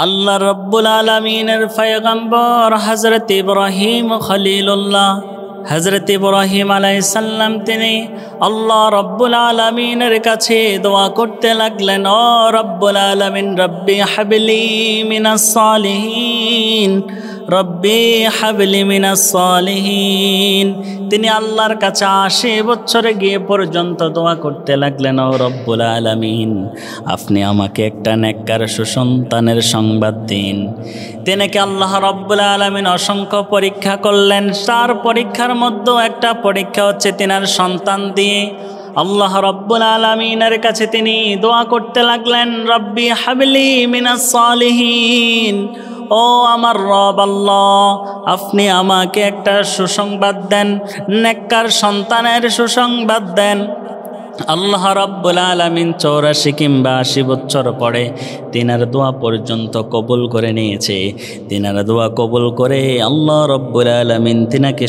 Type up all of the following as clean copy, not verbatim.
আল্লাহ রব্বুল আলামিনের পয়গম্বর হযরত ইব্রাহিম খলিলুল্লাহ হযরত ইব্রাহিম আলাইহিস সালাম তিনি আল্লাহ রব্বুল আলামিনের কাছে দোয়া করতে লাগলেন, ও রব্বুল আলামিন রব্বি হাবলি মিনাস সালিহিন, রব্বি হাবলি মিনাস সালিহিন। তিনি আল্লাহর কাছে ৮০ বছরে গিয়ে পর্যন্ত দোয়া করতে লাগলেন, ও রব্বুল আলামিন আপনি আমাকে একটা নেককার সুসন্তানের সংবাদ দিন। তিনাকে আল্লাহ রব্বুল আলামিন অসংখ্য পরীক্ষা করলেন। তার পরীক্ষার মধ্যে একটা পরীক্ষা হচ্ছে তিনার সন্তান দিয়ে আল্লাহ রব্বুল আলামিনের কাছে তিনি দোয়া করতে লাগলেন, রব্বি হাবলি মিনাস সালিহিন, ও আমার রব আল্লাহ আপনি আমাকে একটা সুসংবাদ দেন, নেককার সন্তানের সুসংবাদ দেন। আল্লাহ রব্বুল আলামিন ৮৪ কিংবা ৮০ বছর পরে তিনার দোয়া পর্যন্ত কবুল করে নিয়েছে। তিনার দোয়া কবুল করে আল্লাহ রব্বুল আলামিন তিনাকে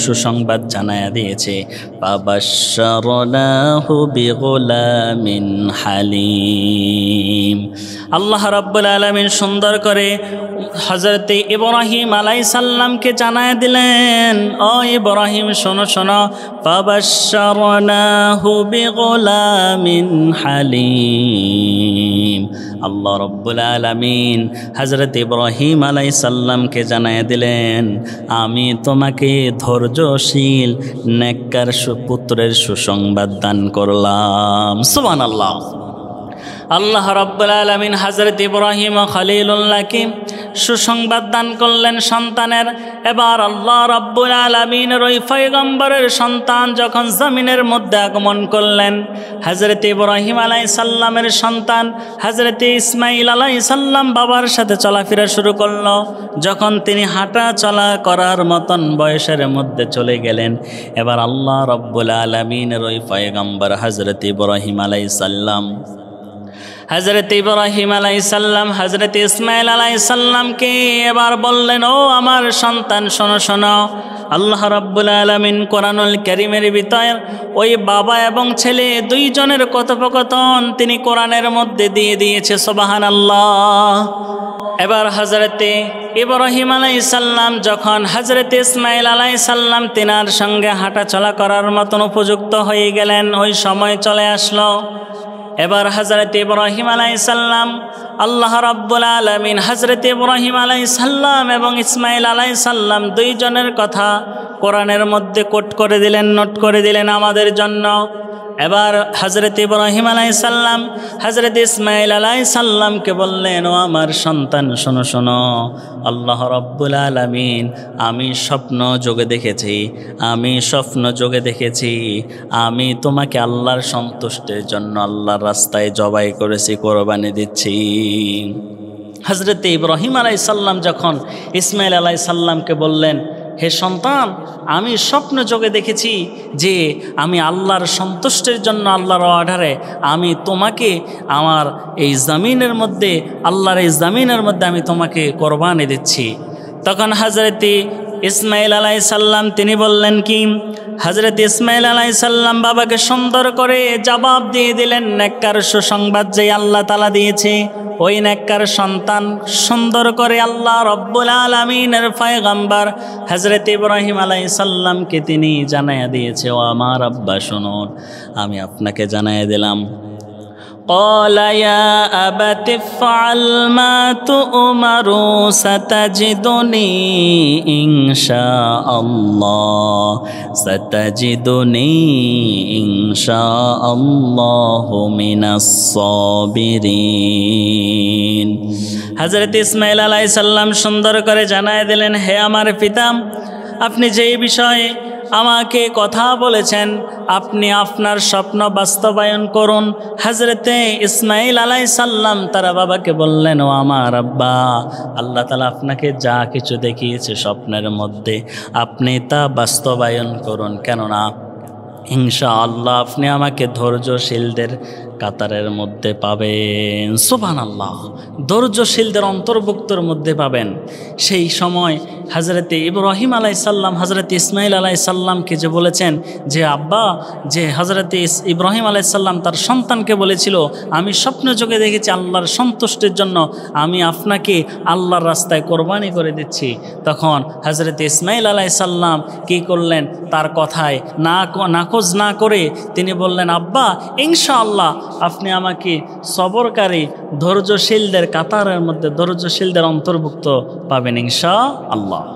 সুসংবাদ জানায়া দিয়েছে, ফাবাশশারনাহু বিগুলামিন হালিম। আল্লাহ রব্বুল আলামিন সুন্দর করে হযরত ইব্রাহিম আলাইহিস সালামকে জানায়া দিলেন, ও ইব্রাহিম শোনো শোনো, ফাবাশশারনাহু বিগুলামিন হালিম। আল্লাহ রব্বুল আলামিন হযরত ইব্রাহিম আলাইহিস সালামকে জানায়া দিলেন, আমি তোমাকে ধৈর্যশীল নেককার সুপুত্রের সুসংবাদ দান করলাম। সুবহানাল্লাহ। আল্লাহ রব্বুল আলামিন হযরত ইব্রাহিম খলিলুল্লাহকে সুসংবাদ দান করলেন সন্তানের। এবার আল্লাহ রব্বুল আলামিনের ওই পয়গম্বরের সন্তান যখন জমিনের মধ্যে আগমন করলেন, হযরত ইব্রাহিম আলাইহিস সালামের সন্তান হযরত ইসমাঈল আলাইহিস সালাম বাবার সাথে চলাফেরা শুরু করলো। যখন তিনি হাঁটা চলা করার মতন বয়সের মধ্যে চলে গেলেন, এবার আল্লাহ রব্বুল আলামিনের ওই পয়গম্বর হযরত ইব্রাহিম আলাইহিস সালাম হযরত ইব্রাহিম আলাইহিস সালাম হযরত ইসমাঈল আলাইহিস সালামকে এবার বললেন, ও আমার সন্তান শোনো শোনো, আল্লাহ রাব্বুল আলামিন কোরআনুল কারীমের ভিতর ওই বাবা এবং ছেলে দুইজনের কথোপকথন তিনি কোরআনের মধ্যে দিয়ে দিয়েছে। সুবহানাল্লাহ। এবার হযরত ইব্রাহিম আলাইহিস সালাম যখন হযরত ইসমাঈল আলাইহিস সালাম তিনার সঙ্গে হাঁটা চলা করার মতন উপযুক্ত হয়ে গেলেন, ওই সময় চলে আসলো। এবার হযরত ইব্রাহিম আলাইহিস সালাম আল্লাহ রাব্বুল আলামিন হযরত ইব্রাহিম আলাইহিস সালাম এবং ইসমাঈল আলাইহিস সালাম দুইজনের কথা কোরআনের মধ্যে কোট করে দিলেন, নোট করে দিলেন আমাদের জন্য। এবার হযরত ইব্রাহিম আলাইহিস সালাম হযরত ইসমাঈল আলাইহিস সালামকে বললেন, ও আমার সন্তান শোনো শোনো, আল্লাহ রাব্বুল আলামিন আমি স্বপ্ন যোগে দেখেছি আমি তোমাকে আল্লাহর সন্তুষ্টির জন্য আল্লাহর রাস্তায় জবাই করেছি, কোরবানি দিচ্ছি। হযরত ইব্রাহিম আলাইহিস সালাম যখন ইসমাঈল আলাইহিস সালামকে বললেন, হে সন্তান আমি স্বপ্ন যোগে দেখেছি যে আমি আল্লাহর সন্তুষ্টির জন্য আল্লাহর অর্ডারে আমি তোমাকে আমার এই জমিনের মধ্যে আল্লাহর এই জমিনের মধ্যে আমি তোমাকে কোরবানি দিচ্ছি। তখন হযরত ইসমাঈল আলাইহিস সালাম তিনি বললেন কি, হযরত ইসমাঈল আলাইহিস সালাম বাবাকে সুন্দর করে জবাব দিয়ে দিলেন, নেককার সুসংবাদ যে আল্লাহ তাআলা দিয়েছে ওই নেককার সন্তান সুন্দর করে আল্লাহ রব্বুল আলামিনের পয়গম্বর হযরত ইব্রাহিম আলাইহিস সালামকে তিনি জানায়া দিয়েছে, ও আমার আব্বা শুনুন আমি আপনাকে জানায়া দিলাম। قال يا أبت افعل ما تؤمر ستجدني إن شاء الله من الصابرين। হযরত ইসমাঈল আলাইহিস সালাম সুন্দর করে জানায় দিলেন, হে আমার পিতা আপনি যেই বিষয়ে আমাকে কথা বলেছেন আপনি আপনার স্বপ্ন বাস্তবায়ন করুন। হযরতে ইসমাঈল আলাইহিস সালাম তারা বাবাকে বললেন, ও আমার আব্বা আল্লাহ তাআলা আপনাকে যা কিছু দেখিয়েছে স্বপ্নের মধ্যে আপনি তা বাস্তবায়ন করুন, কেননা ইনশাআল্লাহ আপনি আমাকে ধৈর্যশীলদের কাতারের মধ্যে পাবেন। সুবহানাল্লাহ। ধৈর্যশীলদের অন্তর্ভুক্তর মধ্যে পাবেন। সেই সময় হজরতে ইব্রাহিম আলাইসাল্লাম হজরত ইসমাইল আলাইসাল্লামকে যে বলেছেন যে আব্বা, যে হজরতে ইব্রাহিম আলাইসাল্লাম তার সন্তানকে বলেছিল আমি স্বপ্ন যোগে দেখেছি আল্লাহর সন্তুষ্টির জন্য আমি আপনাকে আল্লাহর রাস্তায় কোরবানি করে দিচ্ছি। তখন হজরত ইসমাইল আলাইসাল্লাম কী করলেন, তার কথায় নাকচ না করে তিনি বললেন আব্বা ইনশাআল্লাহ আপনি আমাকে সবরকারী ধৈর্যশীলদের কাতারের মধ্যে, ধৈর্যশীলদের অন্তর্ভুক্ত পাবেন ইনশাআল্লাহ।